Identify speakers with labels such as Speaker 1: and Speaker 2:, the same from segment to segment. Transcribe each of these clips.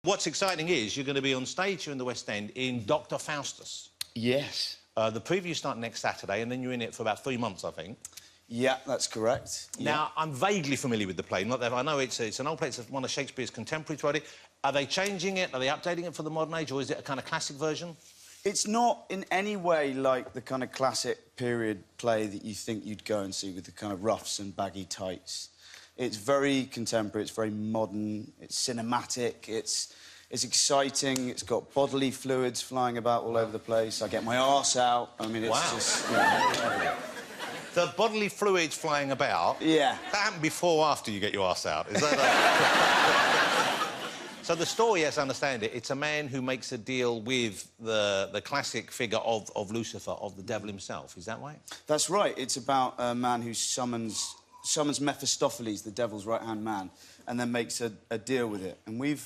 Speaker 1: what's exciting is you're going to be on stage here in the West End in Dr. Faustus.
Speaker 2: Yes.
Speaker 1: The preview starts next Saturday, and then you're in it for about 3 months, I think.
Speaker 2: Yeah, that's correct.
Speaker 1: Now, I'm vaguely familiar with the play. Not that I know it's an old play. It's one of Shakespeare's contemporaries wrote it. Are they changing it? Are they updating it for the modern age, or is it a kind of classic version?
Speaker 2: It's not in any way like the kind of classic period play that you think you'd go and see with the kind of ruffs and baggy tights. It's very contemporary, it's very modern, it's cinematic, it's exciting, it's got bodily fluids flying about all over the place. I get my arse out. I mean, it's just... You know,
Speaker 1: the bodily fluids flying about?
Speaker 2: Yeah.
Speaker 1: That happened before or after you get your arse out? Is that So the story, as I understand it, it's a man who makes a deal with the classic figure of Lucifer, of the devil himself. Is that right?
Speaker 2: That's right. It's about a man who summons Mephistopheles, the devil's right-hand man, and then makes a deal with it. And we've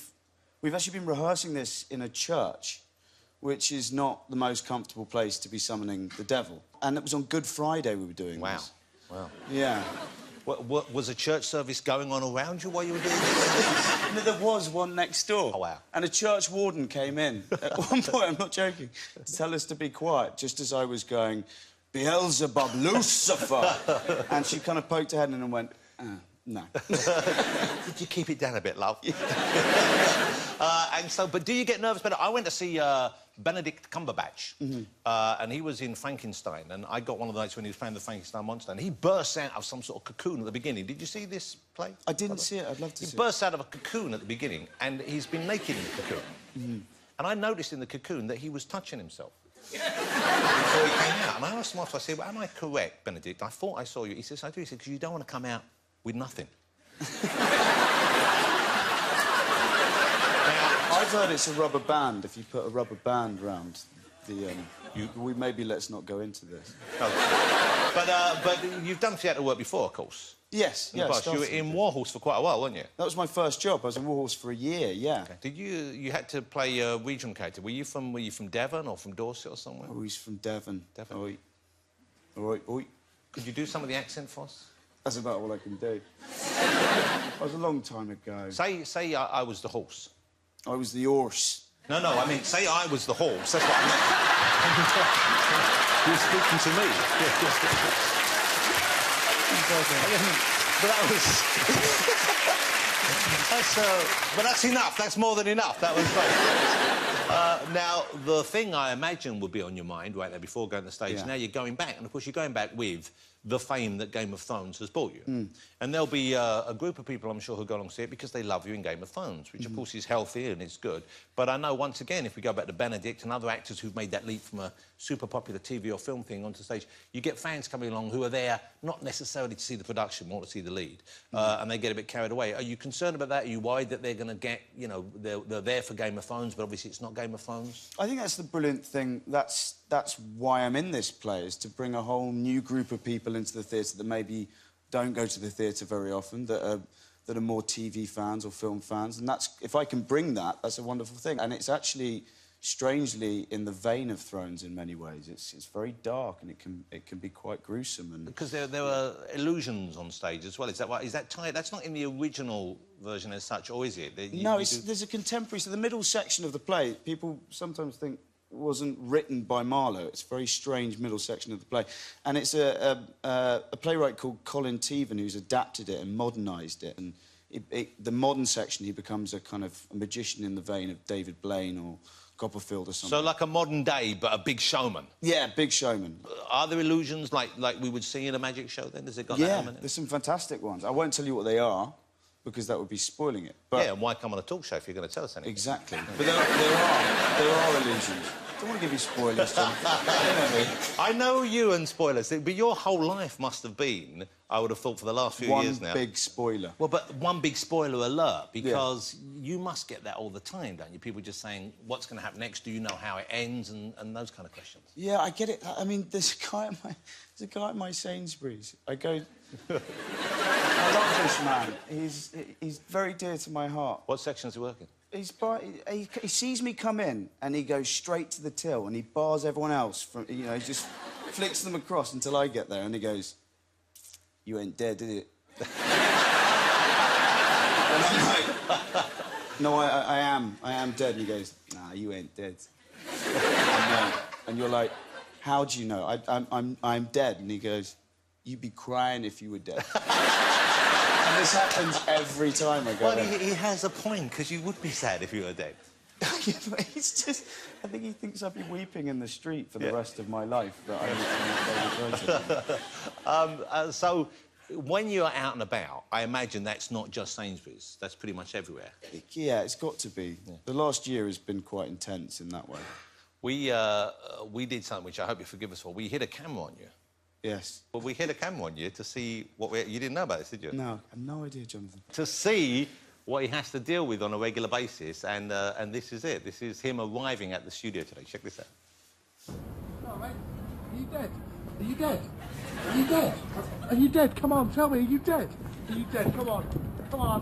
Speaker 2: actually been rehearsing this in a church, which is not the most comfortable place to be summoning the devil. And it was on Good Friday we were doing this.
Speaker 1: Wow.
Speaker 2: Yeah.
Speaker 1: What, was a church service going on around you while you were doing this?
Speaker 2: No, there was one next door.
Speaker 1: Oh, wow.
Speaker 2: And a church warden came in at one point, I'm not joking, to tell us to be quiet, just as I was going, Beelzebub, Lucifer! And she kind of poked her head in and went, no.
Speaker 1: Did you keep it down a bit, love? And so, but do you get nervous about it? I went to see Benedict Cumberbatch, and he was in Frankenstein, and I got one of the nights when he was playing the Frankenstein monster, and he bursts out of some sort of cocoon at the beginning. Did you see this play?
Speaker 2: I didn't see it. I'd love to see it.
Speaker 1: He bursts out of a cocoon at the beginning, and he's been naked in the cocoon. And I noticed in the cocoon that he was touching himself before he came out. And I asked him after, I said, well, am I correct, Benedict? I thought I saw you. He says, I do. He said, because you don't want to come out with nothing.
Speaker 2: I've heard it's a rubber band. If you put a rubber band round the... maybe let's not go into this.
Speaker 1: Oh. But you've done theatre work before, of course.
Speaker 2: Yes,
Speaker 1: You were in Warhorse for quite a while, weren't you?
Speaker 2: That was my first job. I was in Warhorse for a year, yeah.
Speaker 1: Okay. Did you had to play a regional character? Were you from Devon or from Dorset or somewhere?
Speaker 2: Oh, he's from Devon.
Speaker 1: Devon.
Speaker 2: Oi. Oi, oi.
Speaker 1: Could you do some of the accent for us?
Speaker 2: That's about all I can do. That was a long time ago.
Speaker 1: Say I was the horse.
Speaker 2: I was the horse.
Speaker 1: No, I mean, say I was the horse. That's what I meant. You're speaking to me. But that was... but that's enough. That's more than enough. That was great. Now, the thing I imagine would be on your mind right there before going to the stage, now you're going back, and of course you're going back with the fame that Game of Thrones has brought you. And there'll be a group of people, I'm sure, who'll go along to see it because they love you in Game of Thrones, which, of course, is healthy and it's good. But I know, once again, if we go back to Benedict and other actors who've made that leap from a super popular TV or film thing onto stage, you get fans coming along who are there not necessarily to see the production, more to see the lead, and they get a bit carried away. Are you concerned about that? Are you worried that they're going to get, you know, they're there for Game of Thrones, but obviously it's not Game of Thrones?
Speaker 2: I think that's the brilliant thing. That's why I'm in this play, is to bring a whole new group of people into the theatre that maybe don't go to the theatre very often, that are more TV fans or film fans. And that's, if I can bring that, that's a wonderful thing. And it's actually, strangely, in the vein of Thrones in many ways. It's very dark and it can be quite gruesome. And
Speaker 1: because there were illusions on stage as well. Is that why? Is that tied? That's not in the original version as such, or is it?
Speaker 2: No, there's a contemporary... So the middle section of the play, people sometimes think wasn't written by Marlowe. It's a very strange middle section of the play. And it's a playwright called Colin Tevan who's adapted it and modernised it. And the modern section, he becomes a kind of a magician in the vein of David Blaine or Copperfield or something.
Speaker 1: So like a modern day, but a big showman?
Speaker 2: Yeah, big showman.
Speaker 1: Are there illusions like we would see in a magic show then? Has it got that element?
Speaker 2: Yeah, there's some fantastic ones. I won't tell you what they are, because that would be spoiling it. But...
Speaker 1: Yeah, and why come on a talk show if you're going to tell us anything?
Speaker 2: Exactly. But there are illusions. I don't want to give you spoilers, Tom.
Speaker 1: I know you and spoilers, but your whole life must have been, I would have thought, for the last few years now...
Speaker 2: One big spoiler.
Speaker 1: Well, but one big spoiler alert, because you must get that all the time, don't you? People just saying, what's going to happen next? Do you know how it ends? And those kind of questions.
Speaker 2: Yeah, I get it. I mean, there's a guy at my Sainsbury's. I go... I love this man. He's very dear to my heart.
Speaker 1: What section is he working?
Speaker 2: He sees me come in and he goes straight to the till and he bars everyone else from, you know, he just flicks them across until I get there and he goes, "You ain't dead, did it?" And I'm like, no, I am dead. And he goes, nah, you ain't dead. And you're like, how do you know? I'm dead. And he goes, you'd be crying if you were dead. And this happens every time I go.
Speaker 1: Well, he has a point, because you would be sad if you were dead.
Speaker 2: Yeah, but he's just... I think he thinks I'd be weeping in the street for the rest of my life. That
Speaker 1: So, when you're out and about, I imagine that's not just Sainsbury's. That's pretty much everywhere.
Speaker 2: Yeah, it's got to be. Yeah. The last year has been quite intense in that way.
Speaker 1: We did something which I hope you forgive us for. We hid a camera on you.
Speaker 2: Yes.
Speaker 1: Well, we hid a camera on you to see what You didn't know about this, did you?
Speaker 2: No, I had no idea, Jonathan.
Speaker 1: To see what he has to deal with on a regular basis, and this is it. This is him arriving at the studio today. Check this out.
Speaker 3: Oh, mate, are you dead? Are you dead? Are you dead? Are you dead? Come on, tell me, are you dead? Are you dead? Come on, come on.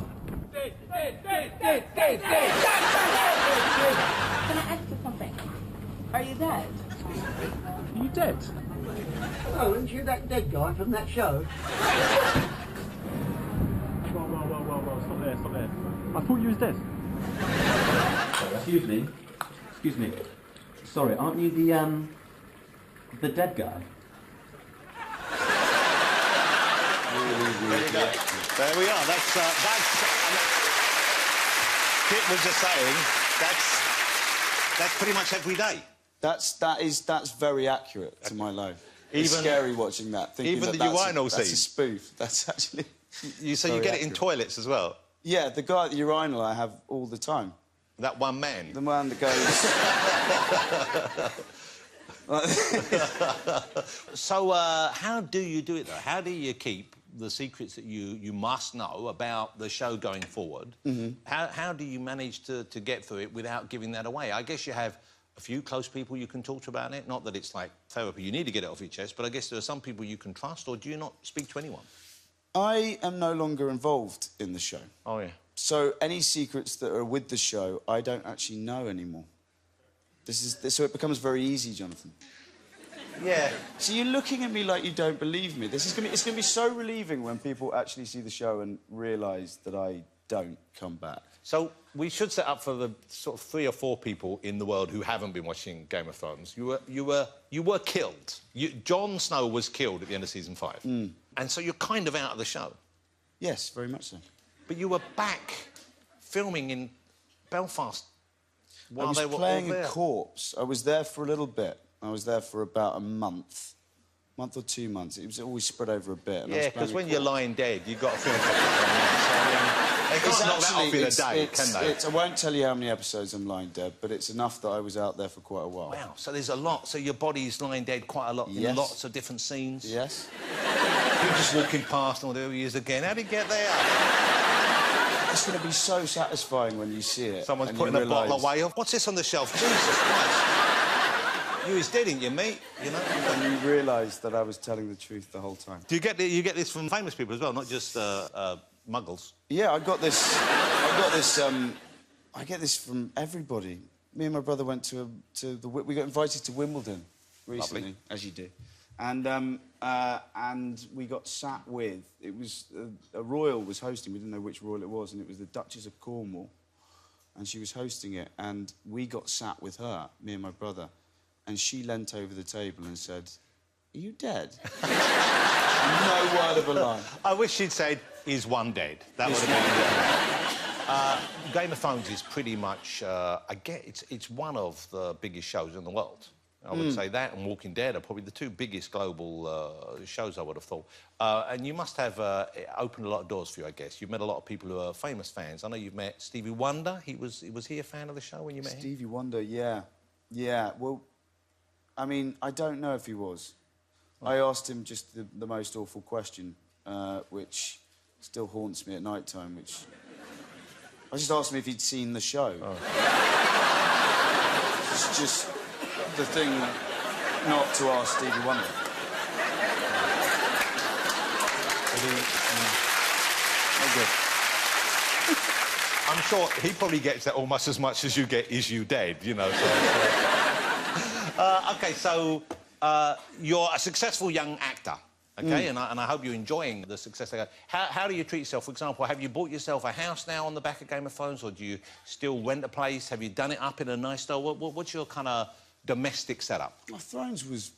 Speaker 3: Dead, dead, dead, dead, dead, dead, dead, dead.
Speaker 4: Can I ask you something? Are you dead?
Speaker 3: Are you dead?
Speaker 5: Oh, aren't you that dead guy from that show?
Speaker 3: Whoa, stop there, stop there. I thought you was dead.
Speaker 6: Excuse me. Sorry, aren't you the dead guy?
Speaker 1: There we are. That's Kit was just saying, that's pretty much every day.
Speaker 2: That's very accurate to my life. It's scary watching that.
Speaker 1: Even the urinal scene.
Speaker 2: That's a spoof. That's actually...
Speaker 1: So you get it in toilets as well?
Speaker 2: Yeah, the guy at the urinal I have all the time.
Speaker 1: That one man?
Speaker 2: The man that goes...
Speaker 1: So, how do you do it, though? How do you keep the secrets that you must know about the show going forward? Mm-hmm. How do you manage to get through it without giving that away? I guess you have a few close people you can talk to about it. Not that it's like therapy, you need to get it off your chest, but I guess there are some people you can trust, or do you not speak to anyone?
Speaker 2: I am no longer involved in the show.
Speaker 1: Oh, yeah.
Speaker 2: So any secrets that are with the show, I don't actually know anymore. So it becomes very easy, Jonathan.
Speaker 1: Yeah.
Speaker 2: So you're looking at me like you don't believe me. It's going to be so relieving when people actually see the show and realise that I don't come back.
Speaker 1: So we should set up for the sort of 3 or 4 people in the world who haven't been watching Game of Thrones. You were killed. Jon Snow was killed at the end of season 5. Mm. And so you're kind of out of the show.
Speaker 2: Yes, very much so.
Speaker 1: But you were back filming in Belfast while they were
Speaker 2: playing
Speaker 1: all there.
Speaker 2: a corpse. I was there for a little bit. I was there for about a month or 2 months. It was always spread over a bit. And
Speaker 1: yeah, because when you're lying dead, you've got to feel a couple of months. I mean, they can't knock that off in a day, can they?
Speaker 2: I won't tell you how many episodes I'm lying dead, but it's enough that I was out there for quite a while.
Speaker 1: Wow, so there's a lot. So your body's lying dead quite a lot in lots of different scenes?
Speaker 2: Yes.
Speaker 1: You're just walking past and there he is again. How did he get there?
Speaker 2: It's going to be so satisfying when you see it.
Speaker 1: Someone's putting a bottle away. What's this on the shelf? Jesus Christ. You was dead, ain't you, mate? You know?
Speaker 2: And you realise that I was telling the truth the whole time.
Speaker 1: Do you get this from famous people as well, not just muggles?
Speaker 2: Yeah, I get this from everybody. Me and my brother went we got invited to Wimbledon recently,
Speaker 1: Lovely.
Speaker 2: as you do. And we got sat with... It was... a royal was hosting. We didn't know which royal it was, and it was the Duchess of Cornwall. And she was hosting it, and we got sat with her, me and my brother, and she leant over the table and said, "Are you dead?" No word of a lie.
Speaker 1: I wish she'd said, "Is one dead?" That would have been... Game of Thrones is pretty much... it's one of the biggest shows in the world. I would say that and Walking Dead are probably the 2 biggest global shows, I would have thought. And you must have opened a lot of doors for you, I guess. You've met a lot of people who are famous fans. I know you've met Stevie Wonder. Was he a fan of the show when you met him?
Speaker 2: Stevie Wonder, yeah. Yeah, well, I mean, I don't know if he was. I asked him just the most awful question, which still haunts me at night time, which... I just asked him if he'd seen the show. Oh. It's just... the thing not to ask Stevie Wonder.
Speaker 1: I'm sure he probably gets that almost as much as you get "Is you dead?" You know. So, OK, so you're a successful young actor, OK? And I hope you're enjoying the success they got. How do you treat yourself? For example, have you bought yourself a house now on the back of Game of Thrones, or do you still rent a place? Have you done it up in a nice style? What's your kind of domestic setup?
Speaker 2: Well, Thrones was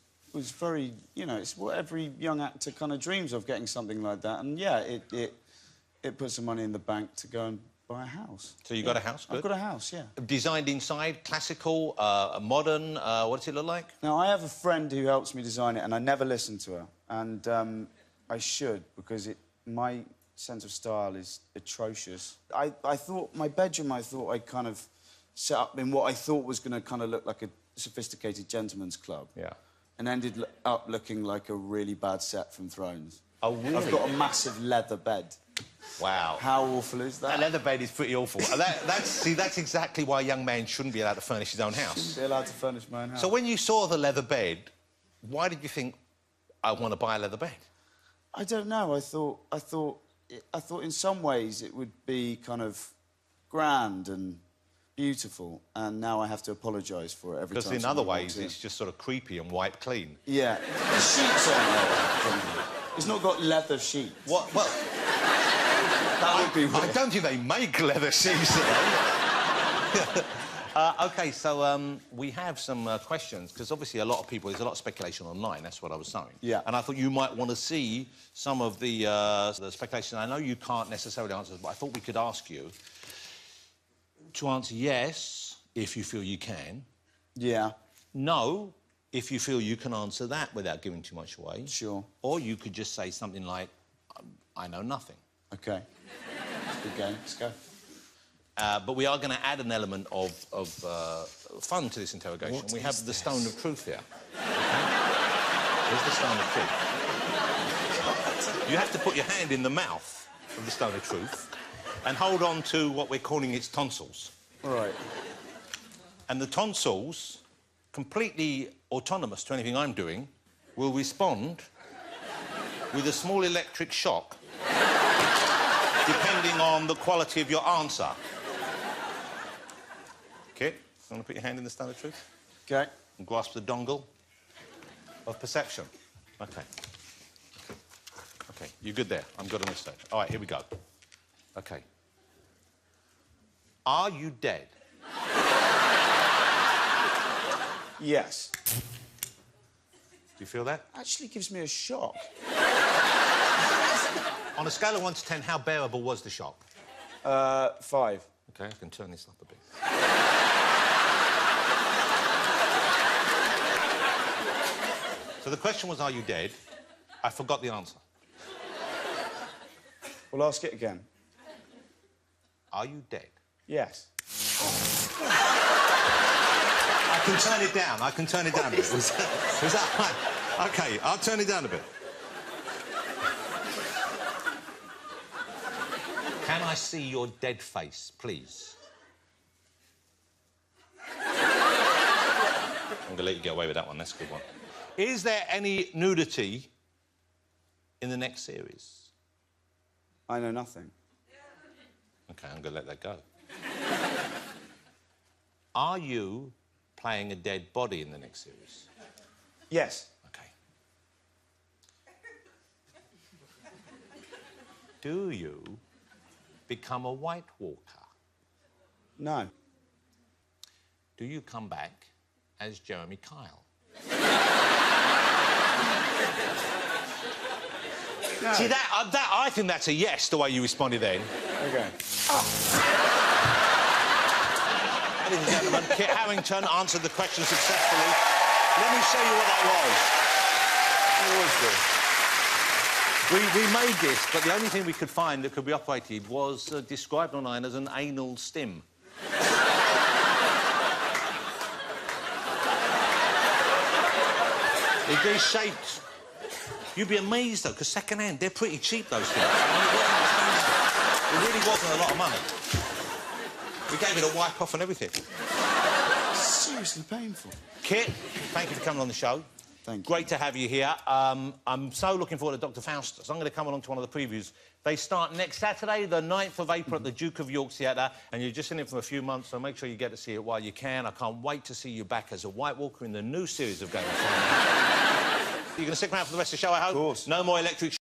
Speaker 2: very, you know, it's what every young actor kind of dreams of, getting something like that. And, yeah, it put some money in the bank to go and buy a house.
Speaker 1: So you got a house? Good.
Speaker 2: I've got a house, yeah.
Speaker 1: Designed inside, classical, modern, what does it look like?
Speaker 2: Now, I have a friend who helps me design it, and I never listen to her. And I should, because my sense of style is atrocious. I thought, my bedroom, I kind of set up in what I thought was going to kind of look like a sophisticated gentleman's club.
Speaker 1: Yeah.
Speaker 2: And ended up looking like a really bad set from Thrones.
Speaker 1: Oh, really?
Speaker 2: I've got a massive leather bed.
Speaker 1: Wow.
Speaker 2: How awful is that?
Speaker 1: That leather bed is pretty awful. That's exactly why a young man shouldn't be allowed to furnish his own house.
Speaker 2: Shouldn't be allowed to furnish my own house.
Speaker 1: So when you saw the leather bed, why did you think, I want to buy a leather bed?
Speaker 2: I don't know. I thought in some ways it would be kind of grand and beautiful, and now I have to apologise for it every time.
Speaker 1: Because in other ways, it's just sort of creepy and wiped clean.
Speaker 2: Yeah. The sheets aren't leather. It's not got leather sheets.
Speaker 1: What? Well,
Speaker 2: that would be weird.
Speaker 1: I don't think they make leather sheets. OK, so we have some questions, because obviously there's a lot of speculation online, that's what I was saying.
Speaker 2: Yeah.
Speaker 1: And I thought you might want to see some of the speculation. I know you can't necessarily answer, but I thought we could ask you to answer yes, if you feel you can.
Speaker 2: Yeah.
Speaker 1: No, if you feel you can answer that without giving too much away.
Speaker 2: Sure.
Speaker 1: Or you could just say something like, I know nothing.
Speaker 2: OK. Good game. Let's go.
Speaker 1: But we are going to add an element of fun to this interrogation.
Speaker 2: What
Speaker 1: we have
Speaker 2: is
Speaker 1: the
Speaker 2: this?
Speaker 1: Stone of Truth here. Here's the Stone of Truth. You have to put your hand in the mouth of the Stone of Truth and hold on to what we're calling its tonsils.
Speaker 2: Right.
Speaker 1: And the tonsils, completely autonomous to anything I'm doing, will respond with a small electric shock depending on the quality of your answer. OK, you want to put your hand in the Stone of Truth?
Speaker 2: OK.
Speaker 1: And grasp the dongle of perception. OK. OK, you're good there. I'm good on this side. All right, here we go. OK. Are you dead?
Speaker 2: Yes.
Speaker 1: Do you feel that?
Speaker 2: Actually gives me a shock.
Speaker 1: On a scale of 1 to 10, how bearable was the shock?
Speaker 2: 5.
Speaker 1: OK, I can turn this up a bit. So the question was, are you dead? I forgot the answer.
Speaker 2: We'll ask it again.
Speaker 1: Are you dead?
Speaker 2: Yes.
Speaker 1: I can turn it down. I can turn it down a bit. Was that right? OK, I'll turn it down a bit. Can I see your dead face, please? I'm going to let you get away with that one. That's a good one. Is there any nudity in the next series?
Speaker 2: I know nothing.
Speaker 1: OK, I'm going to let that go. Are you playing a dead body in the next series?
Speaker 2: Yes.
Speaker 1: OK. Do you become a White Walker?
Speaker 2: No.
Speaker 1: Do you come back as Jeremy Kyle?
Speaker 2: No.
Speaker 1: See, I think that's a yes, the way you responded then.
Speaker 2: OK.
Speaker 1: Ladies and gentlemen, Kit Harington answered the question successfully. Let me show you what that was. We made this, but the only thing we could find that could be operated was described online as an anal stim. They're shaped. You'd be amazed, though, because second-hand, they're pretty cheap, those things. It really wasn't a lot of money. We gave it a wipe off and everything.
Speaker 2: Seriously painful.
Speaker 1: Kit, thank you for coming on the show.
Speaker 2: Thank you.
Speaker 1: Great to have you here. I'm so looking forward to Dr. Faustus. I'm going to come along to one of the previews. They start next Saturday, the 9th of April at the Duke of York Theatre, and you're just in it for a few months, so make sure you get to see it while you can. I can't wait to see you back as a White Walker in the new series of Game of Thrones. You're going to stick around for the rest of the show, I hope?
Speaker 2: Of course.
Speaker 1: No more electric